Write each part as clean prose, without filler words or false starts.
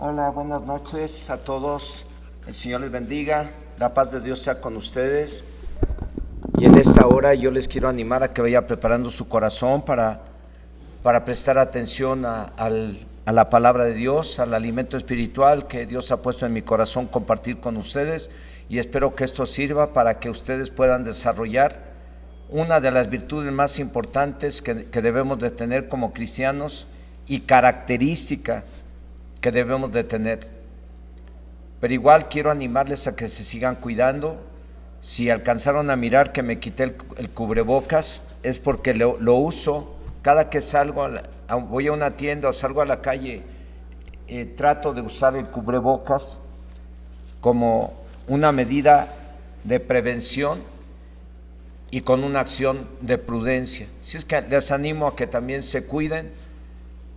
Hola, buenas noches a todos. El Señor les bendiga. La paz de Dios sea con ustedes. Y en esta hora yo les quiero animar a que vaya preparando su corazón para prestar atención a la palabra de Dios, al alimento espiritual que Dios ha puesto en mi corazón compartir con ustedes. Y espero que esto sirva para que ustedes puedan desarrollar una de las virtudes más importantes que debemos de tener como cristianos y característica que debemos de tener. Pero igual quiero animarles a que se sigan cuidando. Si alcanzaron a mirar que me quité el cubrebocas, es porque lo uso cada que salgo, voy a una tienda o salgo a la calle, trato de usar el cubrebocas como una medida de prevención y con una acción de prudencia. Así es que les animo a que también se cuiden.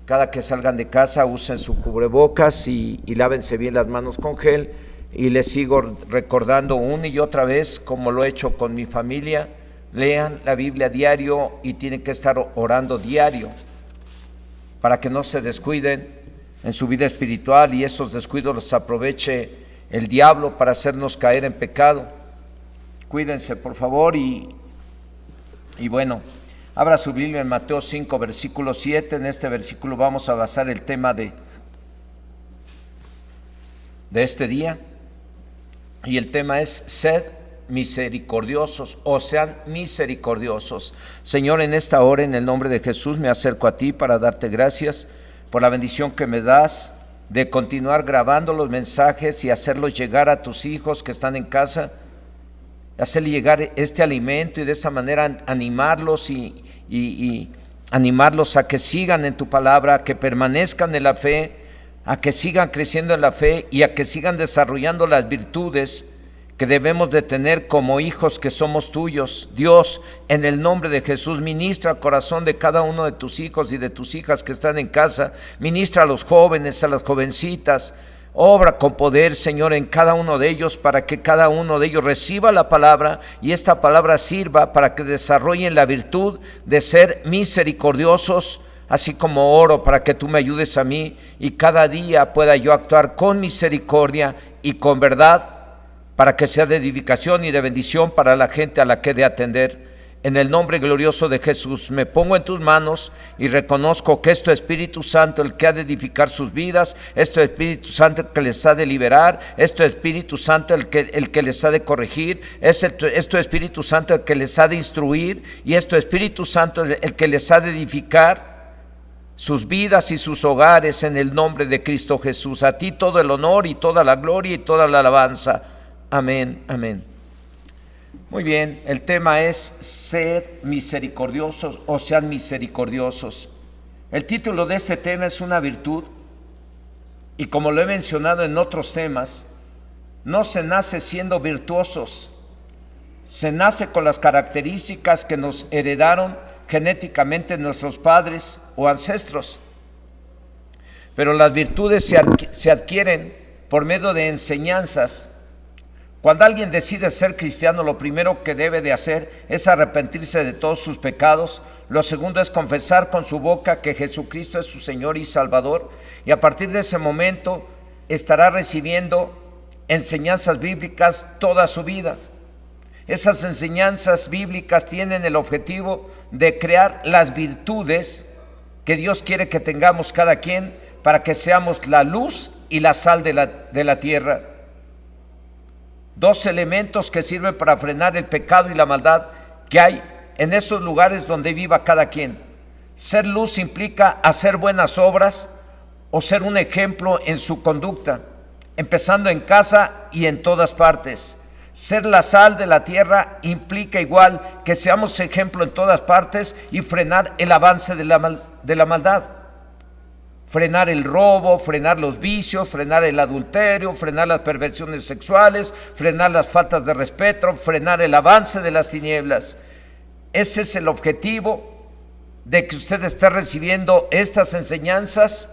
Cada que salgan de casa usen su cubrebocas y lávense bien las manos con gel. Y les sigo recordando una y otra vez, como lo he hecho con mi familia, lean la Biblia diario y tienen que estar orando diario para que no se descuiden en su vida espiritual y esos descuidos los aproveche el diablo para hacernos caer en pecado. Cuídense, por favor, y bueno, abra su Biblia en Mateo 5, versículo 7. En este versículo vamos a basar el tema de este día. Y el tema es: sed misericordiosos, o sean misericordiosos. Señor, en esta hora, en el nombre de Jesús, me acerco a ti para darte gracias por la bendición que me das de continuar grabando los mensajes y hacerlos llegar a tus hijos que están en casa, hacerle llegar este alimento y de esa manera animarlos y animarlos a que sigan en tu palabra, a que permanezcan en la fe, a que sigan creciendo en la fe y a que sigan desarrollando las virtudes que debemos de tener como hijos que somos tuyos. Dios, en el nombre de Jesús, ministra al corazón de cada uno de tus hijos y de tus hijas que están en casa. Ministra a los jóvenes, a las jovencitas. Obra con poder, Señor, en cada uno de ellos, para que cada uno de ellos reciba la palabra y esta palabra sirva para que desarrollen la virtud de ser misericordiosos, así como oro para que tú me ayudes a mí y cada día pueda yo actuar con misericordia y con verdad, para que sea de edificación y de bendición para la gente a la que he de atender. En el nombre glorioso de Jesús me pongo en tus manos y reconozco que es tu Espíritu Santo el que ha de edificar sus vidas, es tu Espíritu Santo el que les ha de liberar, es tu Espíritu Santo el que les ha de corregir, es tu Espíritu Santo el que les ha de instruir y es tu Espíritu Santo el que les ha de edificar sus vidas y sus hogares en el nombre de Cristo Jesús. A ti todo el honor y toda la gloria y toda la alabanza. Amén, amén. Muy bien, el tema es sed misericordiosos o sean misericordiosos. El título de este tema es una virtud y como lo he mencionado en otros temas, no se nace siendo virtuosos, se nace con las características que nos heredaron genéticamente nuestros padres o ancestros. Pero las virtudes se adquieren por medio de enseñanzas. Cuando alguien decide ser cristiano, lo primero que debe de hacer es arrepentirse de todos sus pecados. Lo segundo es confesar con su boca que Jesucristo es su Señor y Salvador. Y a partir de ese momento estará recibiendo enseñanzas bíblicas toda su vida. Esas enseñanzas bíblicas tienen el objetivo de crear las virtudes que Dios quiere que tengamos cada quien para que seamos la luz y la sal de la tierra. Dos elementos que sirven para frenar el pecado y la maldad que hay en esos lugares donde viva cada quien. Ser luz implica hacer buenas obras o ser un ejemplo en su conducta, empezando en casa y en todas partes. Ser la sal de la tierra implica igual que seamos ejemplo en todas partes y frenar el avance de la maldad. Frenar el robo, frenar los vicios, frenar el adulterio, frenar las perversiones sexuales, frenar las faltas de respeto, frenar el avance de las tinieblas. Ese es el objetivo de que usted esté recibiendo estas enseñanzas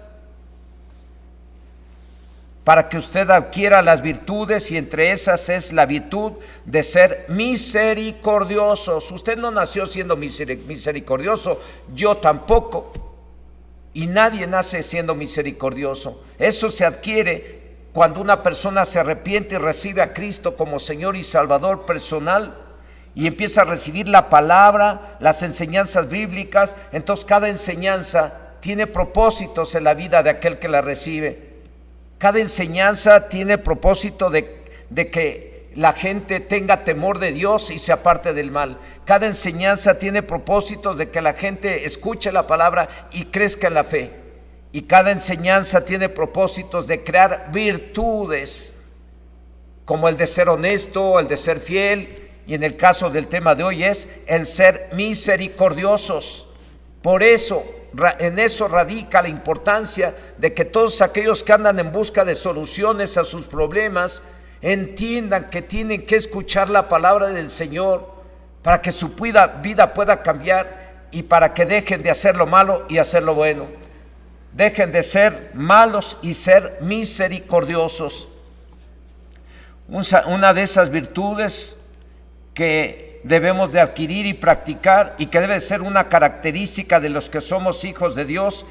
para que usted adquiera las virtudes, y entre esas es la virtud de ser misericordiosos. Usted no nació siendo misericordioso, yo tampoco. Y nadie nace siendo misericordioso. Eso se adquiere cuando una persona se arrepiente y recibe a Cristo como Señor y Salvador personal y empieza a recibir la palabra, las enseñanzas bíblicas. Entonces cada enseñanza tiene propósitos en la vida de aquel que la recibe. Cada enseñanza tiene propósito de que la gente tenga temor de Dios y se aparte del mal. Cada enseñanza tiene propósitos de que la gente escuche la palabra y crezca en la fe. Y cada enseñanza tiene propósitos de crear virtudes, como el de ser honesto, el de ser fiel, y en el caso del tema de hoy es el ser misericordiosos. Por eso, en eso radica la importancia de que todos aquellos que andan en busca de soluciones a sus problemas entiendan que tienen que escuchar la palabra del Señor para que su vida pueda cambiar y para que dejen de hacer lo malo y hacer lo bueno. Dejen de ser malos y ser misericordiosos. Una de esas virtudes que debemos de adquirir y practicar y que debe ser una característica de los que somos hijos de Dios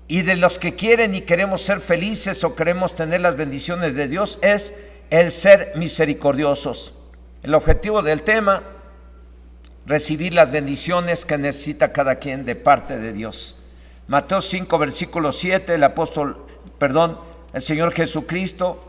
y de los que quieren y queremos ser felices o queremos tener las bendiciones de Dios es el ser misericordiosos. El objetivo del tema, recibir las bendiciones que necesita cada quien de parte de Dios. Mateo 5, versículo 7, el Señor Jesucristo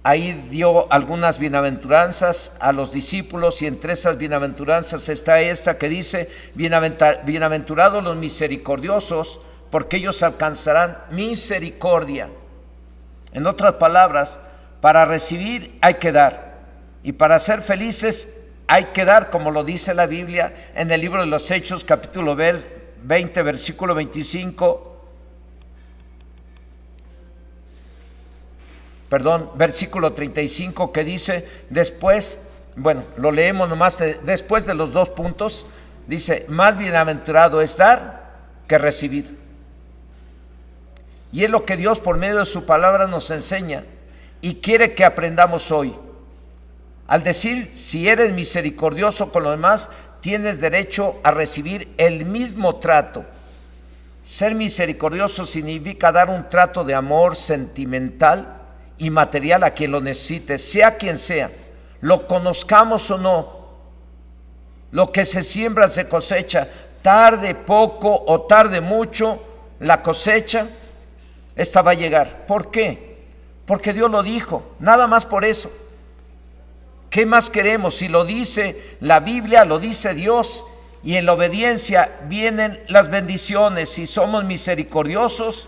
ahí dio algunas bienaventuranzas a los discípulos y entre esas bienaventuranzas está esta que dice: bienaventurados los misericordiosos, porque ellos alcanzarán misericordia. En otras palabras, para recibir hay que dar, y para ser felices hay que dar, como lo dice la Biblia en el libro de los Hechos, capítulo 20, versículo 25. Versículo 35, que dice después, lo leemos nomás después de los 2 puntos, dice: más bienaventurado es dar que recibir. Y es lo que Dios por medio de su palabra nos enseña y quiere que aprendamos hoy. Al decir, si eres misericordioso con los demás, tienes derecho a recibir el mismo trato. Ser misericordioso significa dar un trato de amor sentimental y material a quien lo necesite, sea quien sea, lo conozcamos o no. Lo que se siembra se cosecha, tarde poco o tarde mucho, la cosecha, esta va a llegar. ¿Por qué? Porque Dios lo dijo, nada más por eso. ¿Qué más queremos? Si lo dice la Biblia, lo dice Dios, y en la obediencia vienen las bendiciones. Si somos misericordiosos,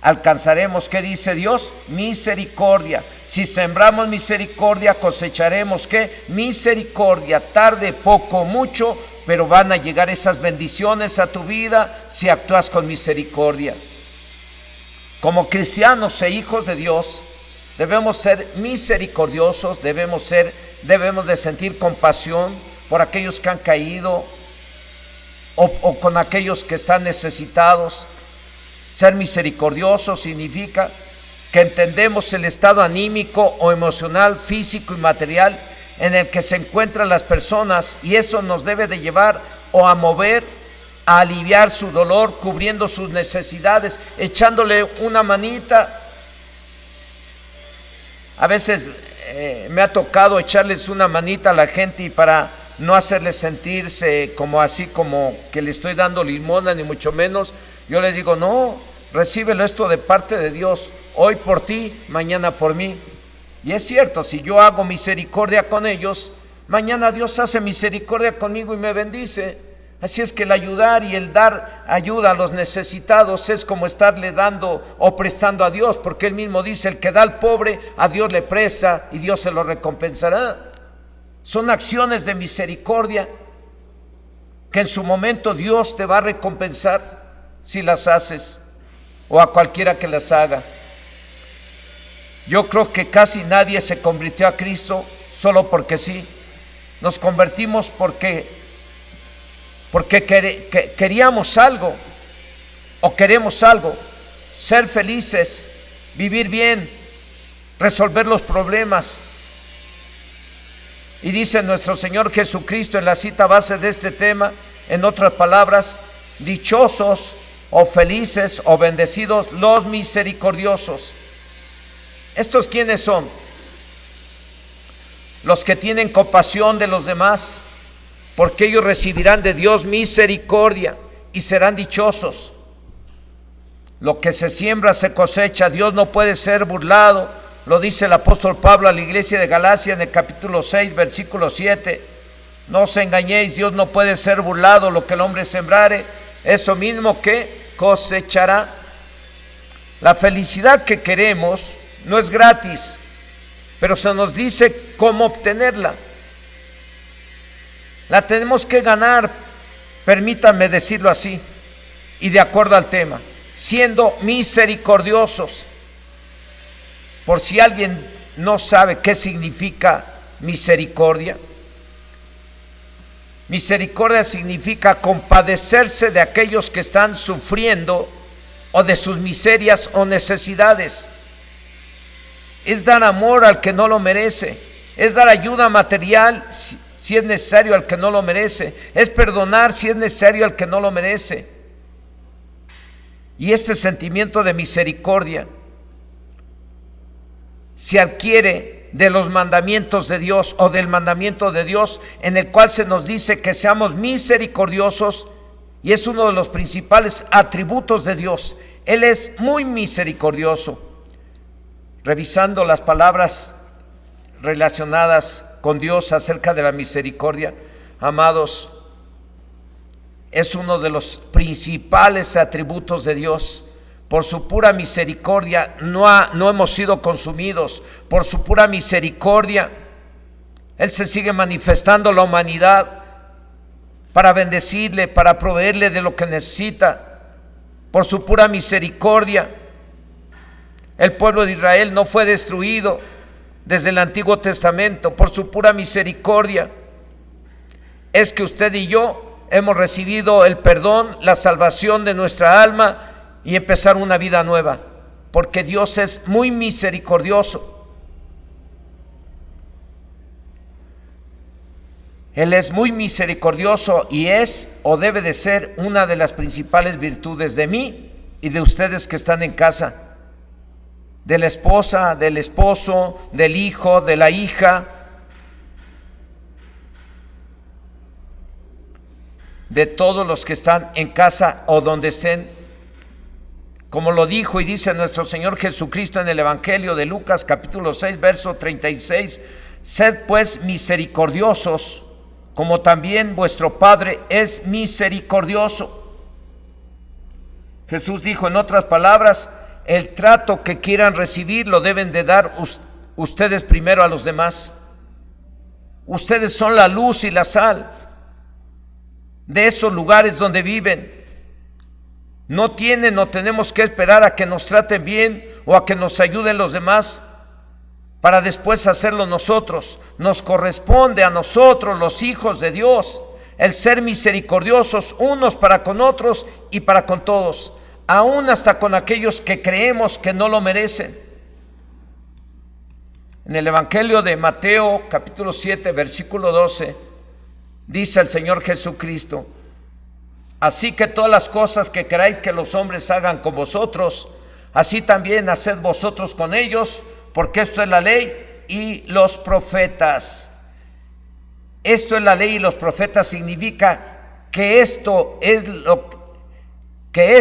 alcanzaremos, ¿qué dice Dios? Misericordia. Si sembramos misericordia, cosecharemos, ¿qué? Misericordia, tarde, poco, mucho, pero van a llegar esas bendiciones a tu vida si actúas con misericordia. Como cristianos e hijos de Dios, debemos ser misericordiosos, debemos de sentir compasión por aquellos que han caído o con aquellos que están necesitados. Ser misericordioso significa que entendemos el estado anímico o emocional, físico y material en el que se encuentran las personas, y eso nos debe de llevar o a mover, a aliviar su dolor, cubriendo sus necesidades, echándole una manita. A veces me ha tocado echarles una manita a la gente y para no hacerles sentirse como así como que le estoy dando limosna, ni mucho menos, yo les digo: no, recíbelo esto de parte de Dios, hoy por ti, mañana por mí. Y es cierto, si yo hago misericordia con ellos, mañana Dios hace misericordia conmigo y me bendice. Así es que el ayudar y el dar ayuda a los necesitados es como estarle dando o prestando a Dios, porque Él mismo dice: el que da al pobre, a Dios le presta y Dios se lo recompensará. Son acciones de misericordia que en su momento Dios te va a recompensar si las haces, o a cualquiera que las haga. Yo creo que casi nadie se convirtió a Cristo solo porque sí. Nos convertimos porque queríamos algo o queremos algo, ser felices, vivir bien, resolver los problemas. Y dice nuestro Señor Jesucristo en la cita base de este tema, en otras palabras, dichosos o felices o bendecidos los misericordiosos. ¿Estos quiénes son? Los que tienen compasión de los demás, porque ellos recibirán de Dios misericordia y serán dichosos. Lo que se siembra se cosecha. Dios no puede ser burlado. Lo dice el apóstol Pablo a la iglesia de Galacia en el capítulo 6, versículo 7. No os engañéis, Dios no puede ser burlado. Lo que el hombre sembrare, eso mismo que cosechará. La felicidad que queremos no es gratis, pero se nos dice cómo obtenerla. La tenemos que ganar, permítanme decirlo así, y de acuerdo al tema, siendo misericordiosos. Por si alguien no sabe qué significa misericordia. Misericordia significa compadecerse de aquellos que están sufriendo o de sus miserias o necesidades. Es dar amor al que no lo merece, es dar ayuda material si es necesario al que no lo merece, es perdonar si es necesario al que no lo merece. Y este sentimiento de misericordia se adquiere de los mandamientos de Dios o del mandamiento de Dios, en el cual se nos dice que seamos misericordiosos, y es uno de los principales atributos de Dios. Él es muy misericordioso. Revisando las palabras relacionadas con Dios acerca de la misericordia, amados, es uno de los principales atributos de Dios. Por su pura misericordia no hemos sido consumidos. Por su pura misericordia Él se sigue manifestando a la humanidad para bendecirle, para proveerle de lo que necesita. Por su pura misericordia el pueblo de Israel no fue destruido desde el Antiguo Testamento. Por su pura misericordia es que usted y yo hemos recibido el perdón, la salvación de nuestra alma y empezar una vida nueva, porque Dios es muy misericordioso. Él es muy misericordioso y es o debe de ser una de las principales virtudes de mí y de ustedes que están en casa, de la esposa, del esposo, del hijo, de la hija, de todos los que están en casa o donde estén. Como lo dijo y dice nuestro Señor Jesucristo en el Evangelio de Lucas capítulo 6 verso 36, sed pues misericordiosos, como también vuestro Padre es misericordioso. Jesús dijo, en otras palabras, el trato que quieran recibir lo deben de dar ustedes primero a los demás. Ustedes son la luz y la sal de esos lugares donde viven. No tenemos que esperar a que nos traten bien o a que nos ayuden los demás para después hacerlo nosotros. Nos corresponde a nosotros, los hijos de Dios, el ser misericordiosos unos para con otros y para con todos, aún hasta con aquellos que creemos que no lo merecen. En el Evangelio de Mateo capítulo 7 versículo 12 dice el Señor Jesucristo, así que todas las cosas que queráis que los hombres hagan con vosotros, así también haced vosotros con ellos, porque esto es la ley y los profetas. Esto es la ley y los profetas significa que esto es lo que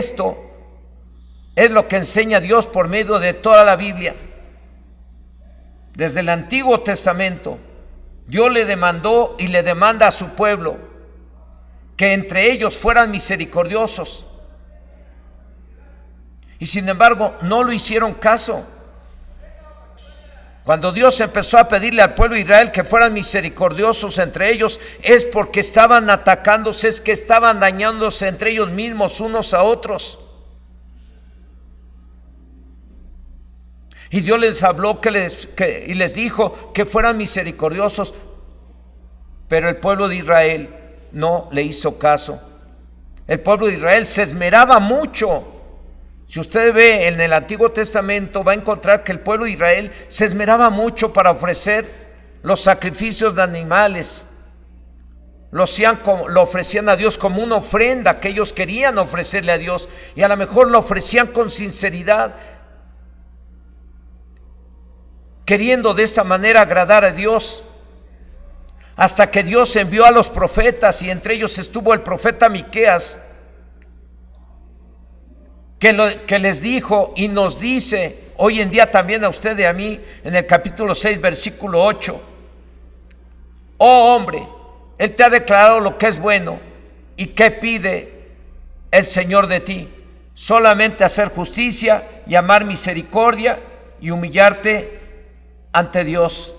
enseña Dios por medio de toda la Biblia. Desde el Antiguo Testamento, Dios le demandó y le demanda a su pueblo que entre ellos fueran misericordiosos. Y sin embargo, no lo hicieron caso. Cuando Dios empezó a pedirle al pueblo de Israel que fueran misericordiosos entre ellos, es porque estaban atacándose, es que estaban dañándose entre ellos mismos unos a otros. Y Dios les habló y les dijo que fueran misericordiosos, pero el pueblo de Israel no le hizo caso. El pueblo de Israel se esmeraba mucho. Si usted ve en el Antiguo Testamento, va a encontrar que el pueblo de Israel se esmeraba mucho para ofrecer los sacrificios de animales, lo ofrecían a Dios como una ofrenda que ellos querían ofrecerle a Dios, y a lo mejor lo ofrecían con sinceridad, queriendo de esta manera agradar a Dios, hasta que Dios envió a los profetas, y entre ellos estuvo el profeta Miqueas, que les dijo y nos dice hoy en día también a usted y a mí, en el capítulo 6, versículo 8: oh hombre, Él te ha declarado lo que es bueno, y qué pide el Señor de ti: solamente hacer justicia y amar misericordia y humillarte ante Dios.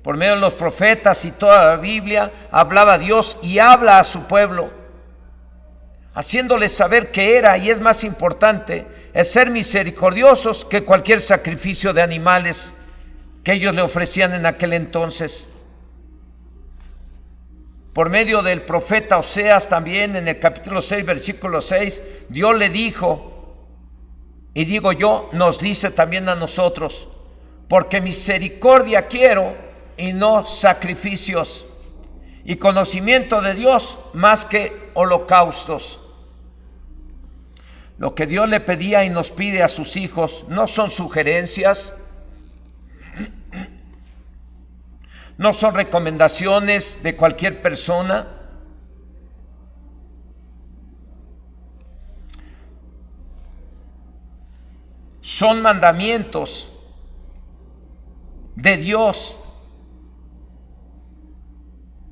Por medio de los profetas y toda la Biblia hablaba Dios y habla a su pueblo, haciéndoles saber que era y es más importante el ser misericordiosos que cualquier sacrificio de animales que ellos le ofrecían en aquel entonces. Por medio del profeta Oseas también, en el capítulo 6, versículo 6, Dios le dijo, y digo yo, nos dice también a nosotros: porque misericordia quiero y no sacrificios, y conocimiento de Dios más que holocaustos. Lo que Dios le pedía y nos pide a sus hijos no son sugerencias, no son recomendaciones de cualquier persona. Son mandamientos de Dios.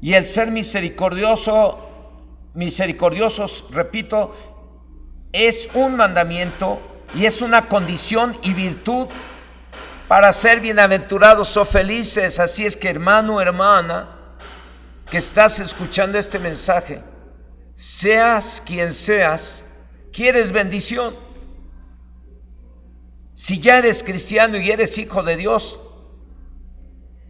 Y el ser misericordiosos, repito, es un mandamiento y es una condición y virtud para ser bienaventurados o felices. Así es que, hermano, hermana, que estás escuchando este mensaje, seas quien seas, quieres bendición. Si ya eres cristiano y eres hijo de Dios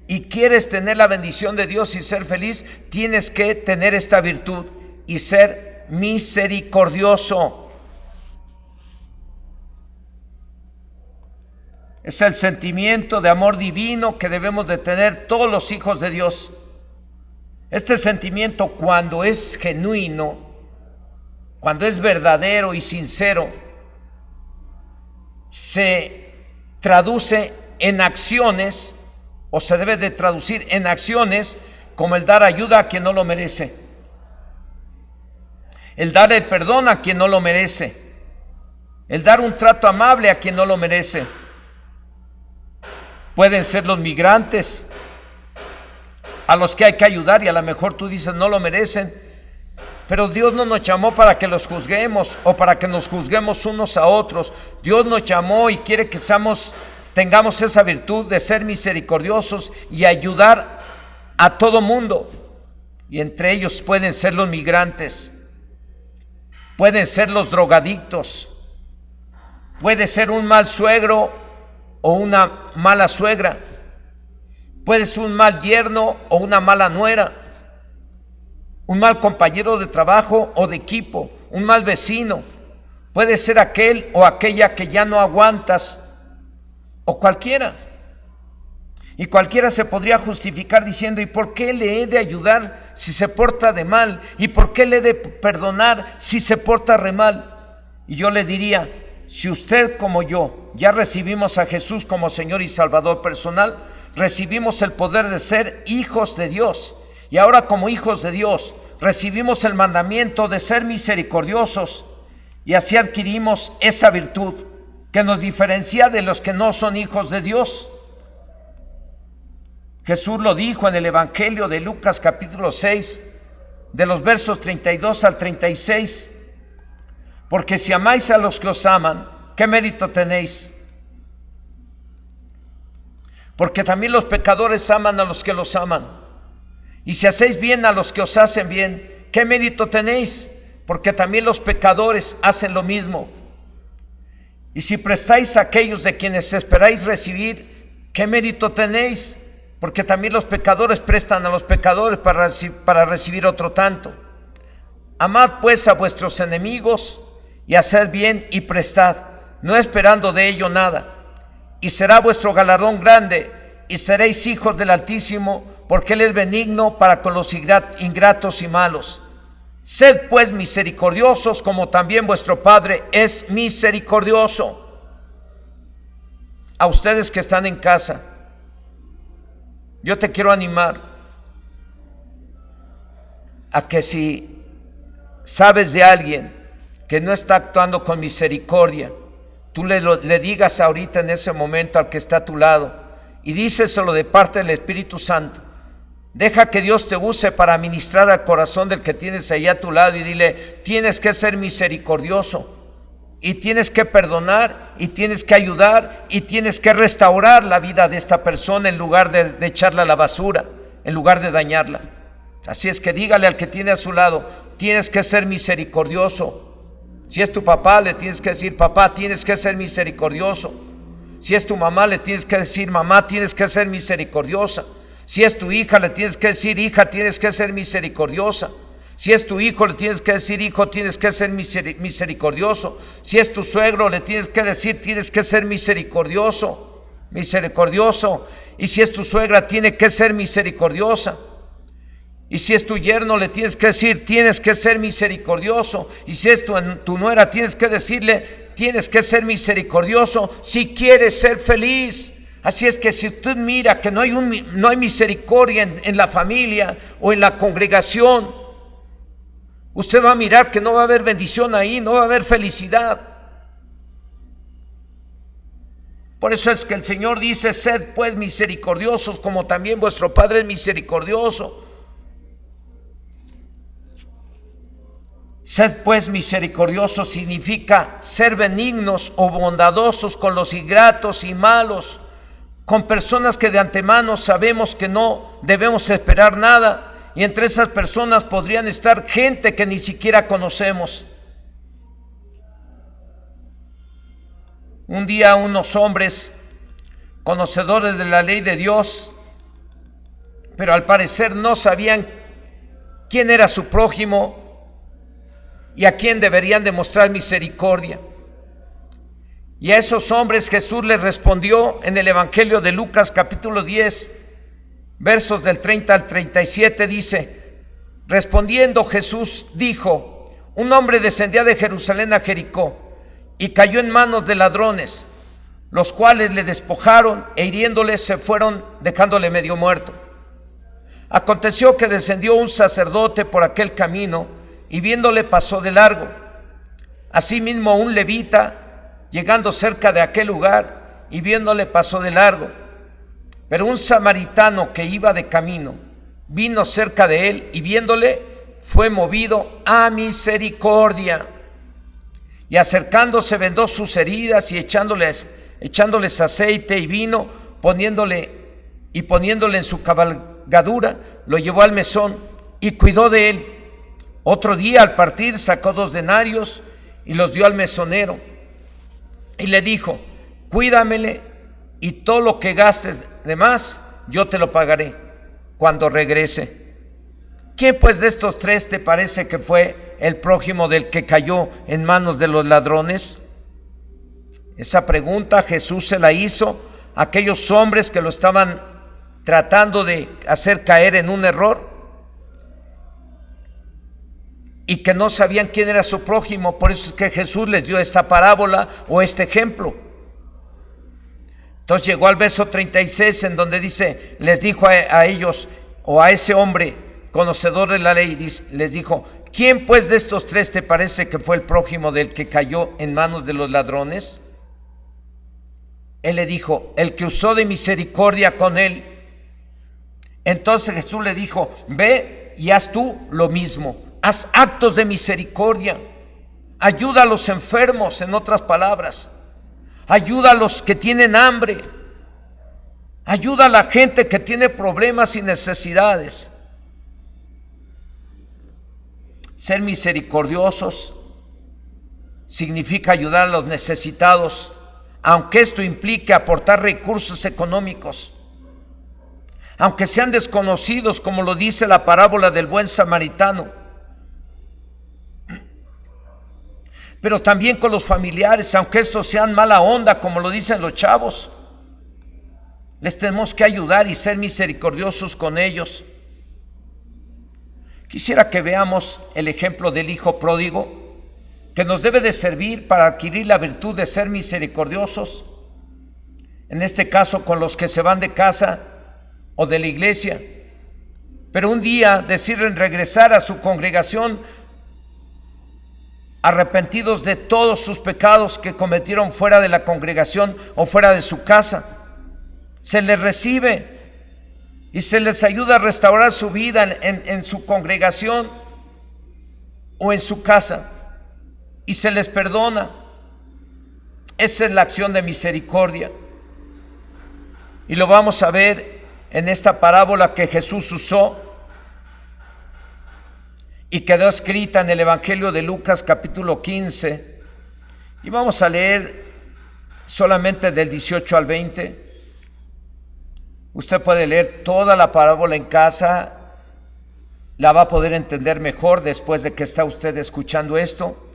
y quieres tener la bendición de Dios y ser feliz, tienes que tener esta virtud y ser misericordioso. Es el sentimiento de amor divino que debemos de tener todos los hijos de Dios. Este sentimiento, cuando es genuino, cuando es verdadero y sincero, se traduce en acciones, o se debe de traducir en acciones, como el dar ayuda a quien no lo merece, el dar el perdón a quien no lo merece, el dar un trato amable a quien no lo merece. Pueden ser los migrantes a los que hay que ayudar, y a lo mejor tú dices no lo merecen, pero Dios no nos llamó para que los juzguemos o para que nos juzguemos unos a otros. Dios nos llamó y quiere que tengamos esa virtud de ser misericordiosos y ayudar a todo mundo, y entre ellos pueden ser los migrantes, pueden ser los drogadictos, puede ser un mal suegro o una mala suegra, puede ser un mal yerno o una mala nuera, un mal compañero de trabajo o de equipo, un mal vecino, puede ser aquel o aquella que ya no aguantas, o cualquiera. Y cualquiera se podría justificar diciendo: ¿y por qué le he de ayudar si se porta de mal? ¿Y por qué le he de perdonar si se porta re mal? Y yo le diría: si usted como yo ya recibimos a Jesús como Señor y Salvador personal, recibimos el poder de ser hijos de Dios, y ahora como hijos de Dios recibimos el mandamiento de ser misericordiosos, y así adquirimos esa virtud que nos diferencia de los que no son hijos de Dios. Jesús lo dijo en el Evangelio de Lucas capítulo 6, de los versos 32 al 36: porque si amáis a los que os aman, ¿qué mérito tenéis? Porque también los pecadores aman a los que los aman. Y si hacéis bien a los que os hacen bien, ¿qué mérito tenéis? Porque también los pecadores hacen lo mismo. Y si prestáis a aquellos de quienes esperáis recibir, ¿qué mérito tenéis? Porque también los pecadores prestan a los pecadores para recibir otro tanto. Amad pues a vuestros enemigos, y haced bien y prestad, no esperando de ello nada, y será vuestro galardón grande, y seréis hijos del Altísimo, porque Él es benigno para con los ingratos y malos. Sed pues misericordiosos, como también vuestro Padre es misericordioso. A ustedes que están en casa, yo te quiero animar a que si sabes de alguien que no está actuando con misericordia, tú le digas ahorita en ese momento al que está a tu lado, y díceselo de parte del Espíritu Santo. Deja que Dios te use para ministrar al corazón del que tienes ahí a tu lado, y dile: tienes que ser misericordioso, y tienes que perdonar, y tienes que ayudar, y tienes que restaurar la vida de esta persona en lugar de echarla a la basura, en lugar de dañarla. Así es que dígale al que tiene a su lado: tienes que ser misericordioso. Si es tu papá, le tienes que decir: papá, tienes que ser misericordioso. Si es tu mamá, le tienes que decir: mamá, tienes que ser misericordiosa. Si es tu hija, le tienes que decir: hija, tienes que ser misericordiosa. Si es tu hijo, le tienes que decir: hijo, tienes que ser misericordioso. Si es tu suegro, le tienes que decir: tienes que ser misericordioso, misericordioso. Y si es tu suegra, tiene que ser misericordiosa. Y si es tu yerno, le tienes que decir: tienes que ser misericordioso. Y si es tu nuera, tienes que decirle: tienes que ser misericordioso si quieres ser feliz. Así es que si usted mira que no hay misericordia en la familia o en la congregación, usted va a mirar que no va a haber bendición ahí, no va a haber felicidad. Por eso es que el Señor dice: sed pues misericordiosos, como también vuestro Padre es misericordioso. Sed pues misericordiosos significa ser benignos o bondadosos con los ingratos y malos, con personas que de antemano sabemos que no debemos esperar nada, y entre esas personas podrían estar gente que ni siquiera conocemos. Un día unos hombres conocedores de la ley de Dios, pero al parecer no sabían quién era su prójimo y a quién deberían demostrar misericordia. Y a esos hombres Jesús les respondió en el Evangelio de Lucas capítulo 10, versos del 30 al 37, dice: respondiendo Jesús dijo: un hombre descendía de Jerusalén a Jericó y cayó en manos de ladrones, los cuales le despojaron e hiriéndole se fueron, dejándole medio muerto. Aconteció que descendió un sacerdote por aquel camino y viéndole pasó de largo. Asimismo un levita, llegando cerca de aquel lugar y viéndole pasó de largo. Pero un samaritano que iba de camino vino cerca de él y viéndole fue movido a misericordia, y acercándose vendó sus heridas y echándoles aceite y vino, poniéndole en su cabalgadura, lo llevó al mesón y cuidó de él. Otro día al partir sacó 2 denarios y los dio al mesonero y le dijo: cuídamele, y todo lo que gastes de más yo te lo pagaré cuando regrese. ¿Quién pues de estos 3 te parece que fue el prójimo del que cayó en manos de los ladrones? Esa pregunta Jesús se la hizo a aquellos hombres que lo estaban tratando de hacer caer en un error y que no sabían quién era su prójimo. Por eso es que Jesús les dio esta parábola o este ejemplo. Entonces llegó al verso 36, en donde dice: les dijo a ellos, o a ese hombre conocedor de la ley, les dijo: ¿quién pues de estos 3 te parece que fue el prójimo del que cayó en manos de los ladrones? Él le dijo: el que usó de misericordia con él. Entonces Jesús le dijo: ve y haz tú lo mismo. Haz actos de misericordia. Ayuda a los enfermos, en otras palabras. Ayuda a los que tienen hambre. Ayuda a la gente que tiene problemas y necesidades. Ser misericordiosos significa ayudar a los necesitados, aunque esto implique aportar recursos económicos, aunque sean desconocidos, como lo dice la parábola del buen samaritano. Pero también con los familiares, aunque estos sean mala onda, como lo dicen los chavos. Les tenemos que ayudar y ser misericordiosos con ellos. Quisiera que veamos el ejemplo del hijo pródigo, que nos debe de servir para adquirir la virtud de ser misericordiosos, en este caso con los que se van de casa o de la iglesia, pero un día deciden regresar a su congregación arrepentidos de todos sus pecados que cometieron fuera de la congregación o fuera de su casa. Se les recibe y se les ayuda a restaurar su vida en su congregación o en su casa, y se les perdona. Esa es la acción de misericordia, y lo vamos a ver en esta parábola que Jesús usó y quedó escrita en el Evangelio de Lucas capítulo 15, y vamos a leer solamente del 18 al 20. Usted puede leer toda la parábola en casa, la va a poder entender mejor después de que está usted escuchando esto.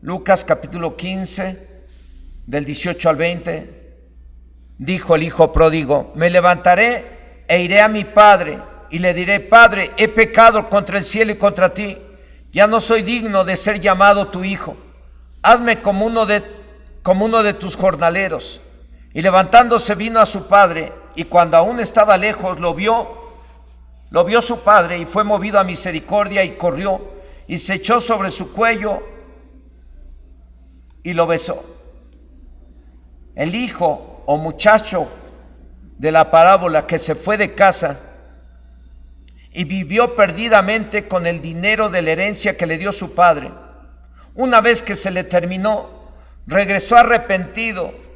Lucas capítulo 15, del 18 al 20. Dijo el hijo pródigo: me levantaré e iré a mi padre, y le diré: Padre, he pecado contra el cielo y contra ti, ya no soy digno de ser llamado tu hijo. Hazme como uno de tus jornaleros. Y levantándose vino a su padre, y cuando aún estaba lejos lo vio su padre, y fue movido a misericordia, y corrió y se echó sobre su cuello y lo besó. El hijo o muchacho de la parábola que se fue de casa y vivió perdidamente con el dinero de la herencia que le dio su padre, una vez que se le terminó, regresó arrepentido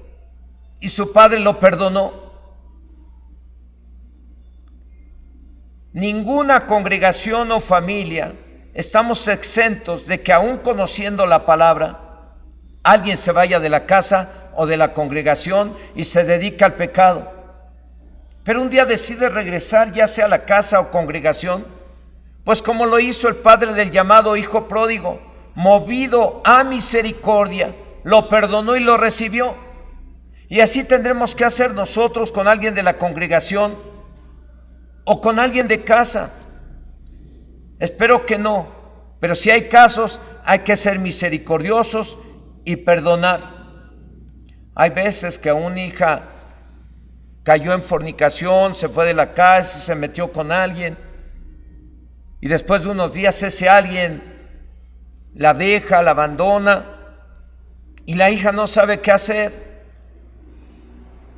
y su padre lo perdonó. Ninguna congregación o familia estamos exentos de que, aún conociendo la palabra, alguien se vaya de la casa o de la congregación y se dedica al pecado. Pero un día decide regresar, ya sea a la casa o congregación, pues como lo hizo el padre del llamado hijo pródigo, movido a misericordia, lo perdonó y lo recibió. Y así tendremos que hacer nosotros con alguien de la congregación o con alguien de casa. Espero que no, pero si hay casos, hay que ser misericordiosos y perdonar. Hay veces que una hija cayó en fornicación, se fue de la casa, se metió con alguien, y después de unos días ese alguien la deja, la abandona, y la hija no sabe qué hacer,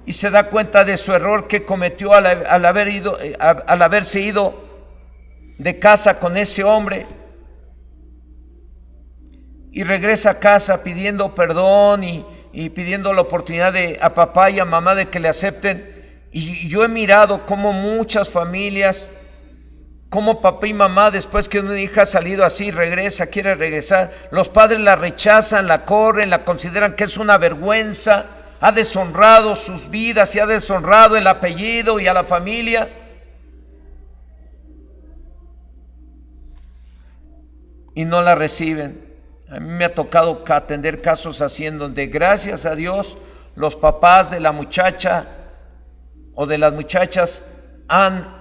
y se da cuenta de su error que cometió al haberse ido de casa con ese hombre, y regresa a casa pidiendo perdón y pidiendo la oportunidad a papá y a mamá de que le acepten. Y yo he mirado cómo muchas familias, como papá y mamá, después que una hija ha salido así, quiere regresar, los padres la rechazan, la corren, la consideran que es una vergüenza, ha deshonrado sus vidas y ha deshonrado el apellido y a la familia. Y no la reciben. A mí me ha tocado atender casos así, en donde, gracias a Dios, los papás de la muchacha o de las muchachas han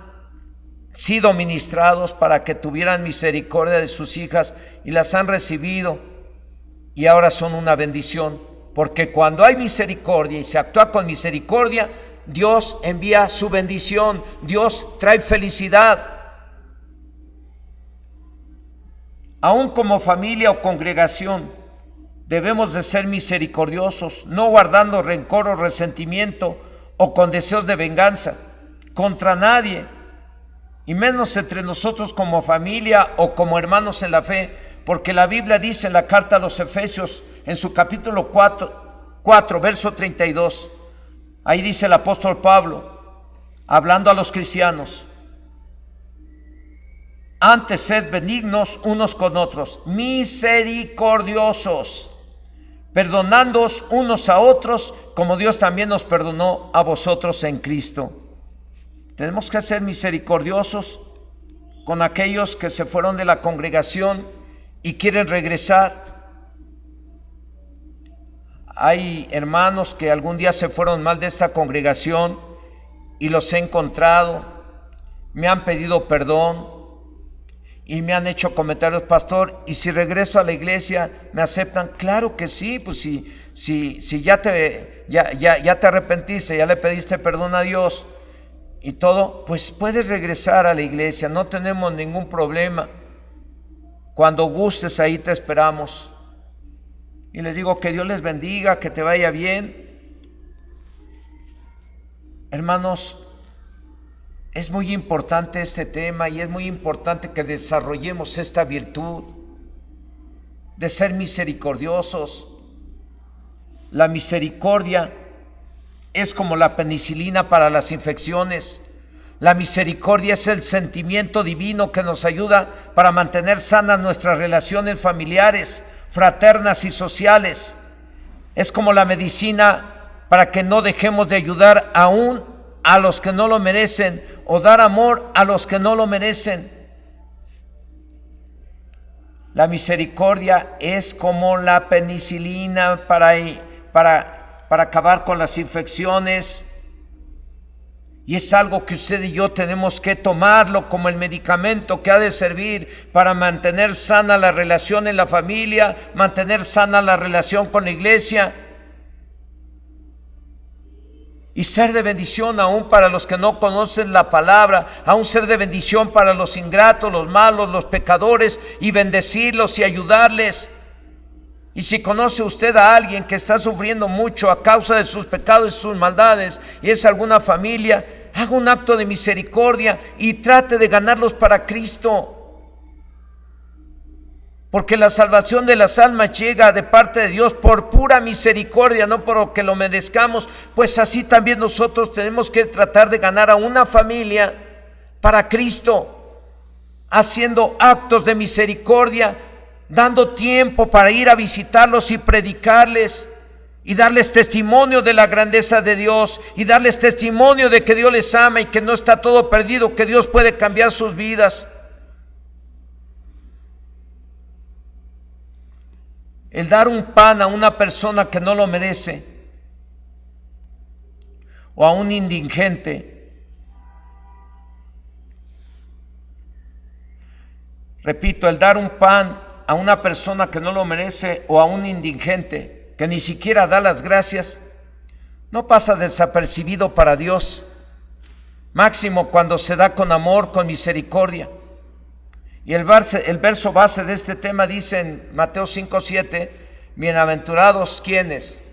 sido ministrados para que tuvieran misericordia de sus hijas, y las han recibido, y ahora son una bendición, porque cuando hay misericordia y se actúa con misericordia, Dios envía su bendición, Dios trae felicidad. Aún como familia o congregación, debemos de ser misericordiosos, no guardando rencor o resentimiento o con deseos de venganza contra nadie, y menos entre nosotros como familia o como hermanos en la fe, porque la Biblia dice en la carta a los Efesios, en su capítulo 4, verso 32, ahí dice el apóstol Pablo, hablando a los cristianos: antes sed benignos unos con otros, misericordiosos, perdonándoos unos a otros, como Dios también nos perdonó a vosotros en Cristo. Tenemos que ser misericordiosos con aquellos que se fueron de la congregación y quieren regresar. Hay hermanos que algún día se fueron mal de esta congregación y los he encontrado, me han pedido perdón y me han hecho comentarios, pastor, y si regreso a la iglesia, ¿me aceptan? Claro que sí, pues si ya te arrepentiste, ya le pediste perdón a Dios y todo, pues puedes regresar a la iglesia, no tenemos ningún problema. Cuando gustes, ahí te esperamos. Y les digo, que Dios les bendiga, que te vaya bien. Hermanos, es muy importante este tema y es muy importante que desarrollemos esta virtud de ser misericordiosos. La misericordia es como la penicilina para las infecciones. La misericordia es el sentimiento divino que nos ayuda para mantener sanas nuestras relaciones familiares, fraternas y sociales. Es como la medicina para que no dejemos de ayudar aún a los que no lo merecen o dar amor a los que no lo merecen. La misericordia es como la penicilina para acabar con las infecciones. Y es algo que usted y yo tenemos que tomarlo como el medicamento que ha de servir para mantener sana la relación en la familia, mantener sana la relación con la iglesia y ser de bendición aún para los que no conocen la palabra, aún ser de bendición para los ingratos, los malos, los pecadores, y bendecirlos y ayudarles. Y si conoce usted a alguien que está sufriendo mucho a causa de sus pecados y sus maldades, y es alguna familia, haga un acto de misericordia y trate de ganarlos para Cristo. Porque la salvación de las almas llega de parte de Dios por pura misericordia, no por que lo merezcamos. Pues así también nosotros tenemos que tratar de ganar a una familia para Cristo, haciendo actos de misericordia, dando tiempo para ir a visitarlos y predicarles y darles testimonio de la grandeza de Dios y darles testimonio de que Dios les ama y que no está todo perdido, que Dios puede cambiar sus vidas. El dar un pan a una persona que no lo merece o a un indigente, repito, el dar un pan a una persona que no lo merece o a un indigente que ni siquiera da las gracias, no pasa desapercibido para Dios, máximo cuando se da con amor, con misericordia. Y el verso base de este tema dice en Mateo 5:7, bienaventurados quienes,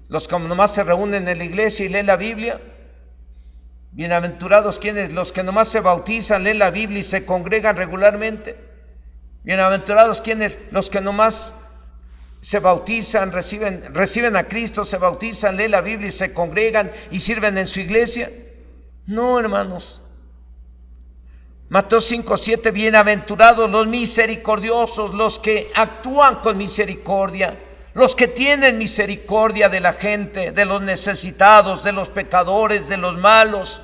los que nomás se reúnen en la iglesia y leen la Biblia. Bienaventurados quienes, los que nomás se bautizan, leen la Biblia y se congregan regularmente. Bienaventurados quienes, los que nomás se bautizan, reciben a Cristo, se bautizan, leen la Biblia y se congregan y sirven en su iglesia. No, hermanos. Mateo 5:7, bienaventurados los misericordiosos, los que actúan con misericordia, los que tienen misericordia de la gente, de los necesitados, de los pecadores, de los malos.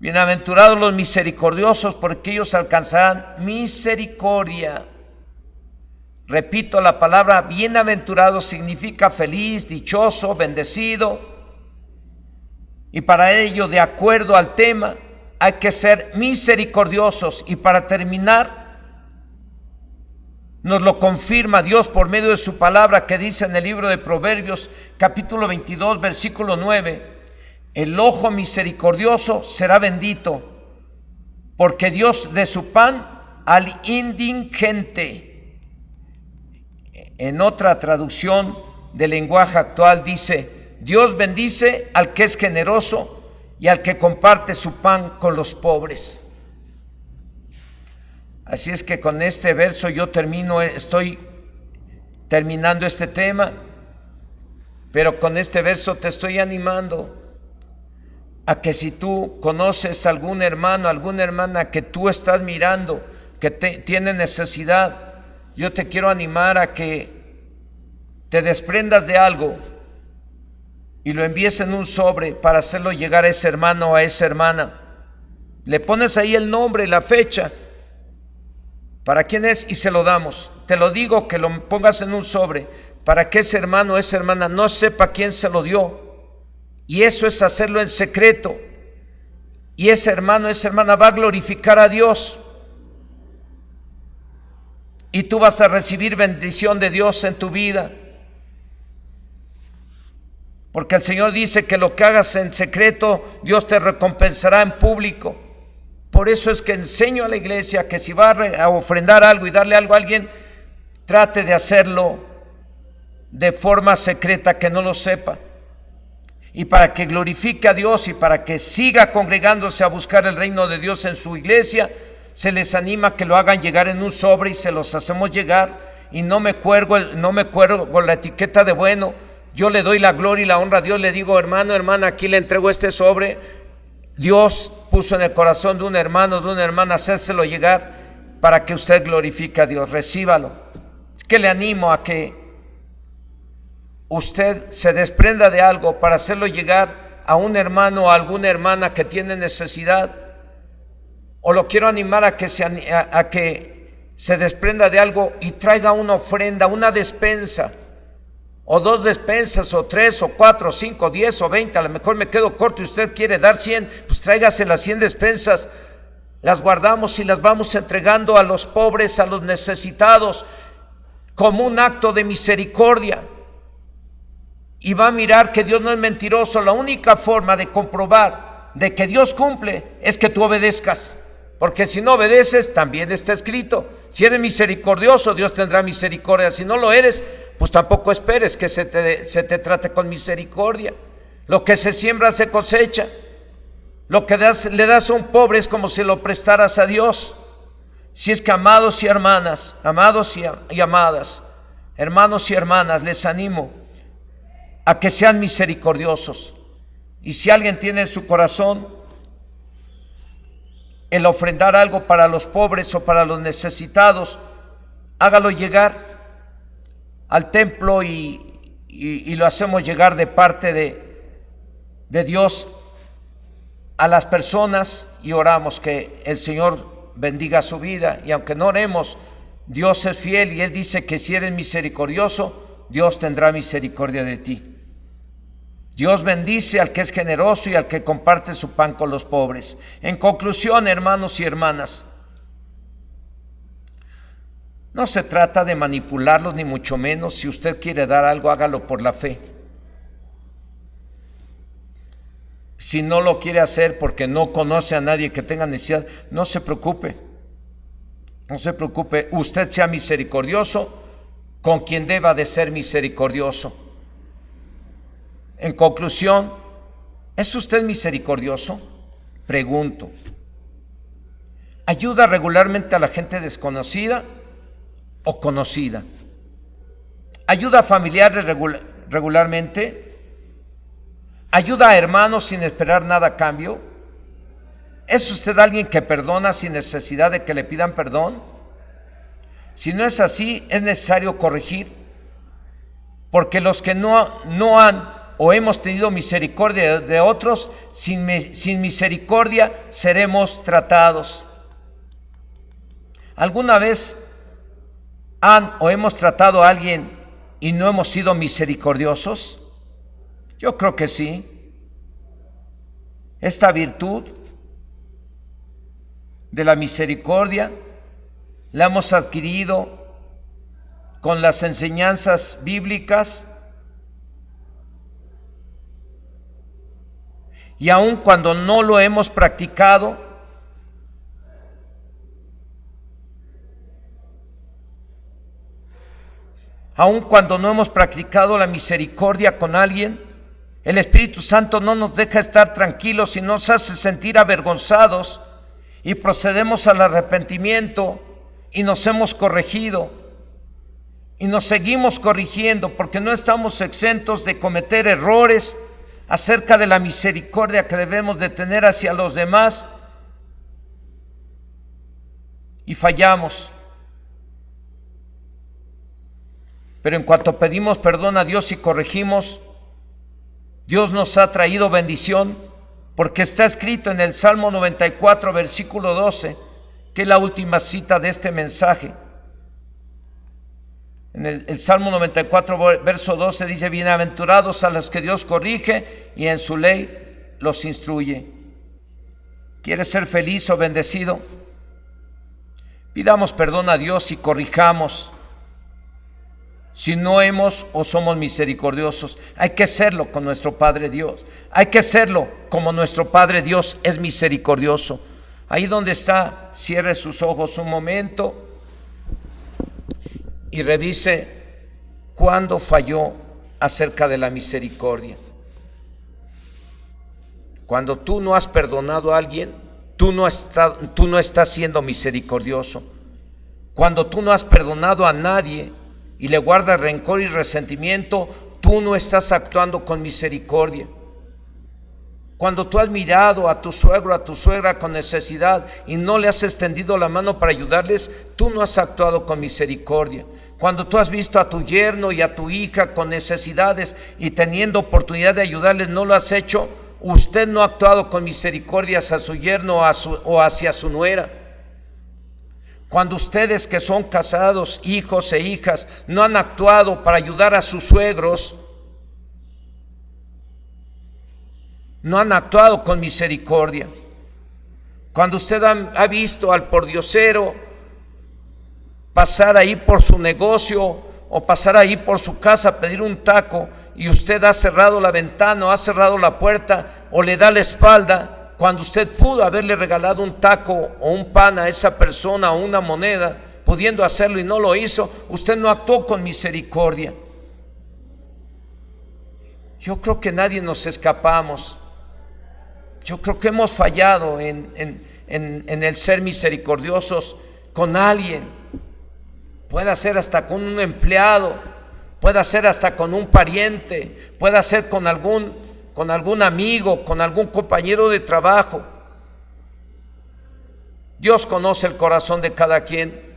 Bienaventurados los misericordiosos, porque ellos alcanzarán misericordia. Repito, la palabra bienaventurado significa feliz, dichoso, bendecido. Y para ello, de acuerdo al tema, hay que ser misericordiosos. Y para terminar, nos lo confirma Dios por medio de su palabra, que dice en el libro de Proverbios, capítulo 22, versículo 9, el ojo misericordioso será bendito, porque Dios de su pan al indigente. En otra traducción del lenguaje actual dice, Dios bendice al que es generoso y al que comparte su pan con los pobres. Así es que con este verso estoy terminando este tema, pero con este verso te estoy animando a que si tú conoces a algún hermano, alguna hermana que tú estás mirando, que tiene necesidad, yo te quiero animar a que te desprendas de algo y lo envíes en un sobre para hacerlo llegar a ese hermano o a esa hermana. Le pones ahí el nombre y la fecha, para quién es, y se lo damos. Te lo digo, que lo pongas en un sobre, para que ese hermano o esa hermana no sepa quién se lo dio. Y eso es hacerlo en secreto. Y ese hermano o esa hermana va a glorificar a Dios. Y tú vas a recibir bendición de Dios en tu vida. Porque el Señor dice que lo que hagas en secreto, Dios te recompensará en público. Por eso es que enseño a la iglesia que si va a ofrendar algo y darle algo a alguien, trate de hacerlo de forma secreta, que no lo sepa. Y para que glorifique a Dios y para que siga congregándose a buscar el reino de Dios en su iglesia, se les anima que lo hagan llegar en un sobre y se los hacemos llegar. Y no me cuelgo la etiqueta de bueno. Yo le doy la gloria y la honra a Dios. Le digo, hermano, hermana, aquí le entrego este sobre. Dios puso en el corazón de un hermano, de una hermana, hacérselo llegar para que usted glorifique a Dios. Recíbalo. Es que le animo a que usted se desprenda de algo para hacerlo llegar a un hermano o a alguna hermana que tiene necesidad. O lo quiero animar a que se desprenda de algo y traiga una ofrenda, una despensa, o 2 despensas, o 3, o 4, o 5, 10, o 20. A lo mejor me quedo corto y usted quiere dar 100, pues tráigase las 100 despensas. Las guardamos y las vamos entregando a los pobres, a los necesitados, como un acto de misericordia. Y va a mirar que Dios no es mentiroso. La única forma de comprobar de que Dios cumple es que tú obedezcas. Porque si no obedeces, también está escrito: si eres misericordioso, Dios tendrá misericordia. Si no lo eres, pues tampoco esperes que se te trate con misericordia. Lo que se siembra se cosecha. Lo que le das a un pobre es como si lo prestaras a Dios. Si es que, amados y hermanas, amados y amadas, hermanos y hermanas, les animo a que sean misericordiosos. Y si alguien tiene en su corazón el ofrendar algo para los pobres o para los necesitados, hágalo llegar al templo y lo hacemos llegar de parte de Dios a las personas, y oramos que el Señor bendiga su vida. Y aunque no oremos, Dios es fiel y Él dice que si eres misericordioso, Dios tendrá misericordia de ti. Dios bendice al que es generoso y al que comparte su pan con los pobres. En conclusión, hermanos y hermanas, no se trata de manipularlos, ni mucho menos. Si usted quiere dar algo, hágalo por la fe. Si no lo quiere hacer porque no conoce a nadie que tenga necesidad, no se preocupe. No se preocupe. Usted sea misericordioso con quien deba de ser misericordioso. En conclusión, ¿es usted misericordioso? Pregunto. ¿Ayuda regularmente a la gente desconocida o conocida? ¿Ayuda a familiares regularmente? ¿Ayuda a hermanos sin esperar nada a cambio? ¿Es usted alguien que perdona sin necesidad de que le pidan perdón? Si no es así, es necesario corregir, porque los que no han o hemos tenido misericordia de otros, sin misericordia seremos tratados. ¿Alguna vez han o hemos tratado a alguien y no hemos sido misericordiosos? Yo creo que sí. Esta virtud de la misericordia la hemos adquirido con las enseñanzas bíblicas, y aun cuando no lo hemos practicado, la misericordia con alguien, el Espíritu Santo no nos deja estar tranquilos y nos hace sentir avergonzados, y procedemos al arrepentimiento y nos hemos corregido y nos seguimos corrigiendo, porque no estamos exentos de cometer errores acerca de la misericordia que debemos de tener hacia los demás, y fallamos. Pero en cuanto pedimos perdón a Dios y corregimos, Dios nos ha traído bendición, porque está escrito en el Salmo 94, versículo 12, que es la última cita de este mensaje. En el Salmo 94, verso 12 dice: bienaventurados a los que Dios corrige y en su ley los instruye. ¿Quieres ser feliz o bendecido? Pidamos perdón a Dios y corrijamos. Si no hemos o somos misericordiosos, hay que serlo con nuestro Padre Dios. Hay que serlo como nuestro Padre Dios es misericordioso. Ahí donde está, cierre sus ojos un momento y revise cuándo falló acerca de la misericordia. Cuando tú no has perdonado a alguien, tú no estás siendo misericordioso. Cuando tú no has perdonado a nadie y le guardas rencor y resentimiento, tú no estás actuando con misericordia. Cuando tú has mirado a tu suegro, a tu suegra con necesidad y no le has extendido la mano para ayudarles, tú no has actuado con misericordia. Cuando tú has visto a tu yerno y a tu hija con necesidades y teniendo oportunidad de ayudarles, no lo has hecho, usted no ha actuado con misericordia hacia su yerno o hacia su nuera. Cuando ustedes que son casados, hijos e hijas, no han actuado para ayudar a sus suegros, no han actuado con misericordia. Cuando usted ha visto al pordiosero pasar ahí por su negocio o pasar ahí por su casa a pedir un taco y usted ha cerrado la ventana o ha cerrado la puerta o le da la espalda, cuando usted pudo haberle regalado un taco o un pan a esa persona o una moneda, pudiendo hacerlo y no lo hizo, usted no actuó con misericordia. Yo creo que nadie nos escapamos. Yo creo que hemos fallado en el ser misericordiosos con alguien. Puede ser hasta con un empleado, puede ser hasta con un pariente, puede ser con algún amigo, con algún compañero de trabajo. Dios conoce el corazón de cada quien.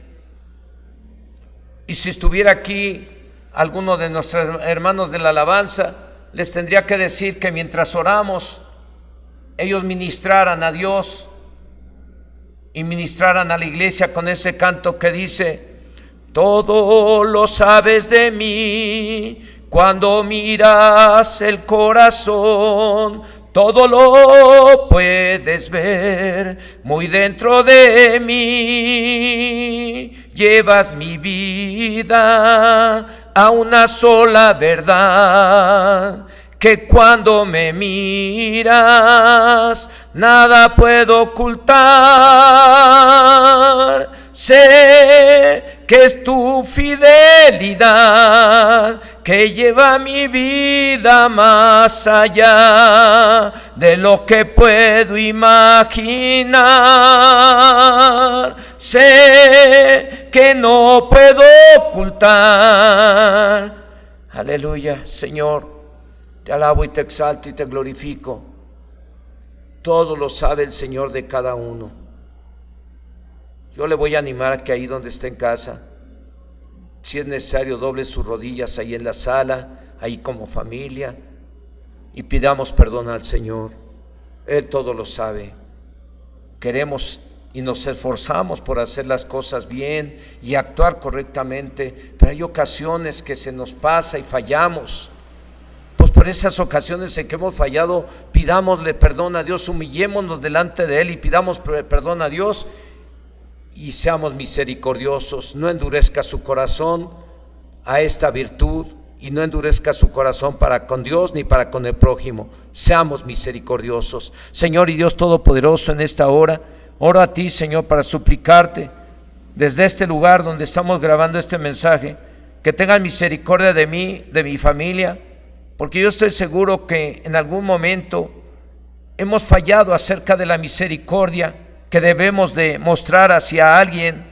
Y si estuviera aquí alguno de nuestros hermanos de la alabanza, les tendría que decir que mientras oramos, ellos ministraran a Dios y ministraran a la iglesia con ese canto que dice: todo lo sabes de mí, cuando miras el corazón, todo lo puedes ver muy dentro de mí. Llevas mi vida a una sola verdad, que cuando me miras nada puedo ocultar. Sé que es tu fidelidad que lleva mi vida más allá de lo que puedo imaginar. Sé que no puedo ocultar. Aleluya, Señor. Te alabo y te exalto y te glorifico. Todo lo sabe el Señor de cada uno. Yo le voy a animar a que ahí donde esté en casa, si es necesario, doble sus rodillas ahí en la sala, ahí como familia, y pidamos perdón al Señor. Él todo lo sabe. Queremos y nos esforzamos por hacer las cosas bien y actuar correctamente, pero hay ocasiones que se nos pasa y fallamos. Pues por esas ocasiones en que hemos fallado, pidámosle perdón a Dios, humillémonos delante de Él y pidamos perdón a Dios y seamos misericordiosos. No endurezca su corazón a esta virtud y no endurezca su corazón para con Dios ni para con el prójimo. Seamos misericordiosos. Señor y Dios Todopoderoso, en esta hora, oro a ti, Señor, para suplicarte desde este lugar donde estamos grabando este mensaje, que tengas misericordia de mí, de mi familia, porque yo estoy seguro que en algún momento hemos fallado acerca de la misericordia que debemos de mostrar hacia alguien,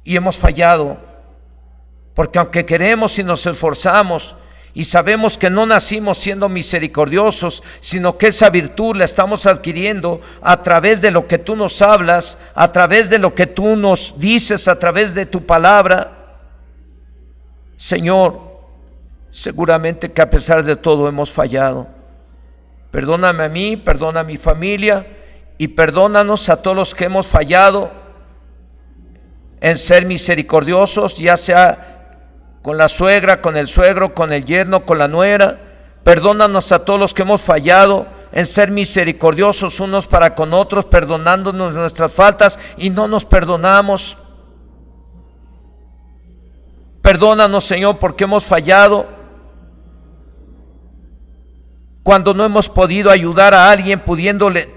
y hemos fallado, porque aunque queremos y nos esforzamos y sabemos que no nacimos siendo misericordiosos, sino que esa virtud la estamos adquiriendo a través de lo que tú nos hablas, a través de lo que tú nos dices, a través de tu palabra. Señor, seguramente que a pesar de todo hemos fallado. Perdóname a mí, perdona a mi familia y perdónanos a todos los que hemos fallado en ser misericordiosos, ya sea con la suegra, con el suegro, con el yerno, con la nuera. Perdónanos a todos los que hemos fallado en ser misericordiosos unos para con otros, perdonándonos nuestras faltas y no nos perdonamos. Perdónanos, Señor, porque hemos fallado cuando no hemos podido ayudar a alguien,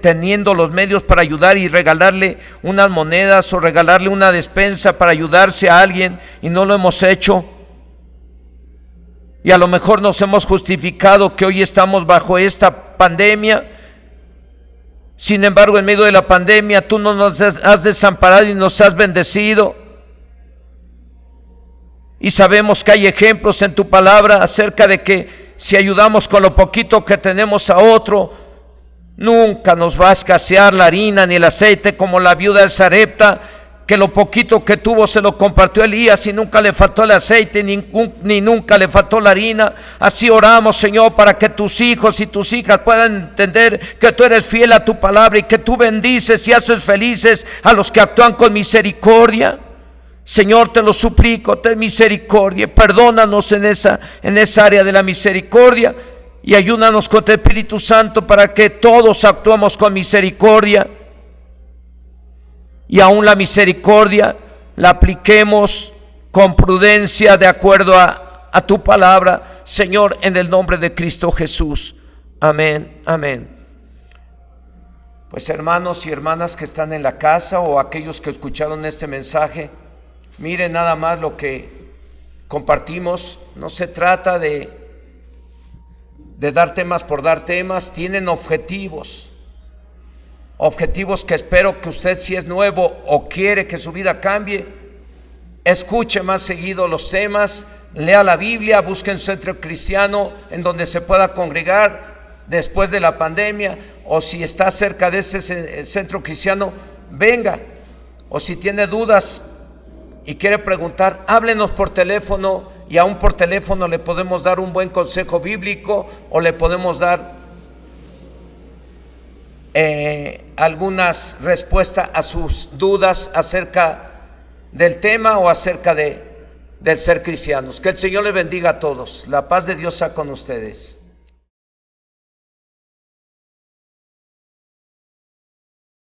teniendo los medios para ayudar y regalarle unas monedas o regalarle una despensa para ayudarse a alguien y no lo hemos hecho. Y a lo mejor nos hemos justificado que hoy estamos bajo esta pandemia. Sin embargo, en medio de la pandemia tú no nos has desamparado y nos has bendecido. Y sabemos que hay ejemplos en tu palabra acerca de que si ayudamos con lo poquito que tenemos a otro, nunca nos va a escasear la harina ni el aceite, como la viuda de Sarepta, que lo poquito que tuvo se lo compartió a Elías y nunca le faltó el aceite ni nunca le faltó la harina. Así oramos, Señor, para que tus hijos y tus hijas puedan entender que tú eres fiel a tu palabra y que tú bendices y haces felices a los que actúan con misericordia. Señor, te lo suplico, ten misericordia, perdónanos en esa área de la misericordia y ayúdanos con tu Espíritu Santo para que todos actuemos con misericordia y aún la misericordia la apliquemos con prudencia de acuerdo a tu palabra, Señor, en el nombre de Cristo Jesús. Amén, amén. Pues hermanos y hermanas que están en la casa o aquellos que escucharon este mensaje, miren nada más lo que compartimos. No se trata de dar temas por dar temas. Tienen objetivos que espero que usted, si es nuevo o quiere que su vida cambie, escuche más seguido los temas, lea la Biblia, busque un centro cristiano en donde se pueda congregar después de la pandemia, o si está cerca de ese centro cristiano, venga, o si tiene dudas y quiere preguntar, háblenos por teléfono y aún por teléfono le podemos dar un buen consejo bíblico o le podemos dar algunas respuestas a sus dudas acerca del tema o acerca del ser cristianos. Que el Señor les bendiga a todos. La paz de Dios sea con ustedes.